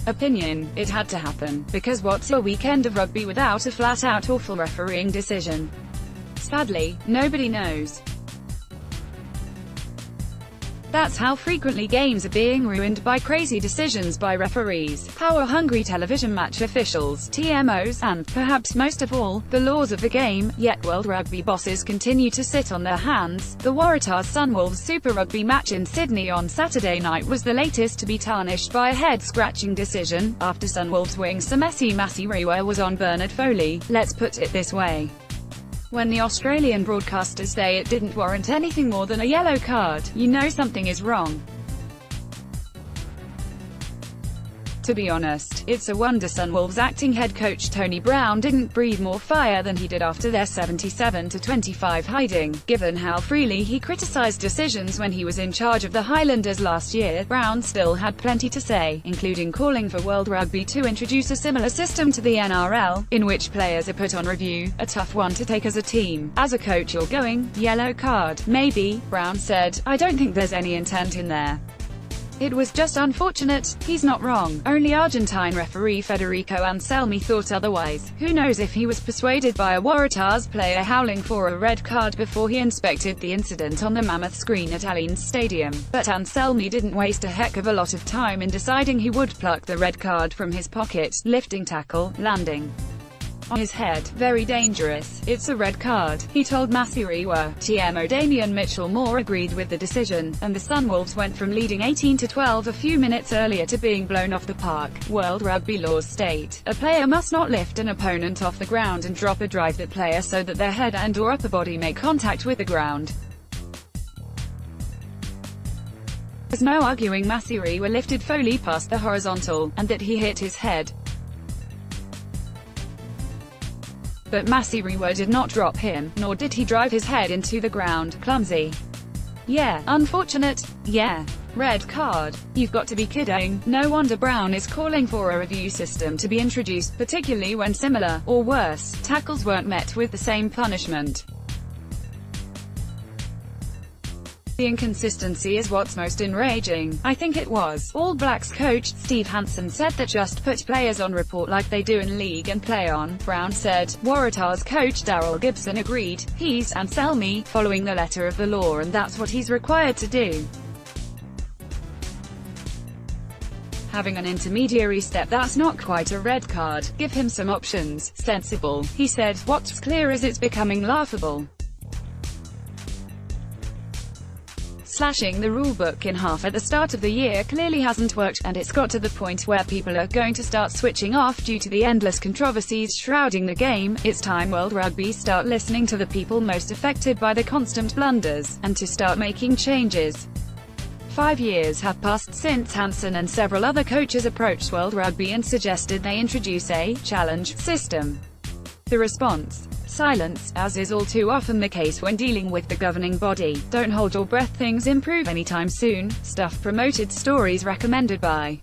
opinion, it had to happen, because what's a weekend of rugby without a flat-out awful refereeing decision? Sadly, nobody knows. That's how frequently games are being ruined by crazy decisions by referees, power-hungry television match officials, TMOs, and, perhaps most of all, the laws of the game. Yet World Rugby bosses continue to sit on their hands. The Waratahs Sunwolves Super Rugby match in Sydney on Saturday night was the latest to be tarnished by a head-scratching decision, after Sunwolves wing Samesi Masirewa was on Bernard Foley. Let's put it this way. When the Australian broadcasters say it didn't warrant anything more than a yellow card, you know something is wrong. To be honest, it's a wonder Sunwolves acting head coach Tony Brown didn't breathe more fire than he did after their 77-25 hiding. Given how freely he criticised decisions when he was in charge of the Highlanders last year, Brown still had plenty to say, including calling for World Rugby to introduce a similar system to the NRL, in which players are put on review, a tough one to take as a team. As a coach you're going, yellow card, maybe, Brown said, I don't think there's any intent in there. It was just unfortunate. He's not wrong. Only Argentine referee Federico Anselmi thought otherwise. Who knows if he was persuaded by a Waratahs player howling for a red card before he inspected the incident on the mammoth screen at Allianz Stadium. But Anselmi didn't waste a heck of a lot of time in deciding he would pluck the red card from his pocket, lifting tackle, landing on his head. Very dangerous. It's a red card, he told Masirewa. TMO Damian Mitchell-Moore agreed with the decision, and the Sunwolves went from leading 18-12 a few minutes earlier to being blown off the park. World Rugby laws state, a player must not lift an opponent off the ground and drop a drive that player so that their head and or upper body make contact with the ground. There's no arguing Masirewa lifted Foley past the horizontal, and that he hit his head. But Masirewa did not drop him, nor did he drive his head into the ground. Clumsy. Yeah. Unfortunate. Yeah. Red card. You've got to be kidding. No wonder Brown is calling for a review system to be introduced, particularly when similar, or worse, tackles weren't met with the same punishment. The inconsistency is what's most enraging. I think it was. All Blacks coach Steve Hansen said that just put players on report like they do in league and play on. Brown said. Waratahs coach Daryl Gibson agreed. He's Anselmi, following the letter of the law, and that's what he's required to do. Having an intermediary step that's not quite a red card. Give him some options. Sensible, he said. What's clear is it's becoming laughable. Slashing the rulebook in half at the start of the year clearly hasn't worked, and it's got to the point where people are going to start switching off due to the endless controversies shrouding the game. It's time World Rugby start listening to the people most affected by the constant blunders, and to start making changes. 5 years have passed since Hansen and several other coaches approached World Rugby and suggested they introduce a challenge system. The response? Silence, as is all too often the case when dealing with the governing body. Don't hold your breath, things improve anytime soon. Stuff promoted, stories recommended by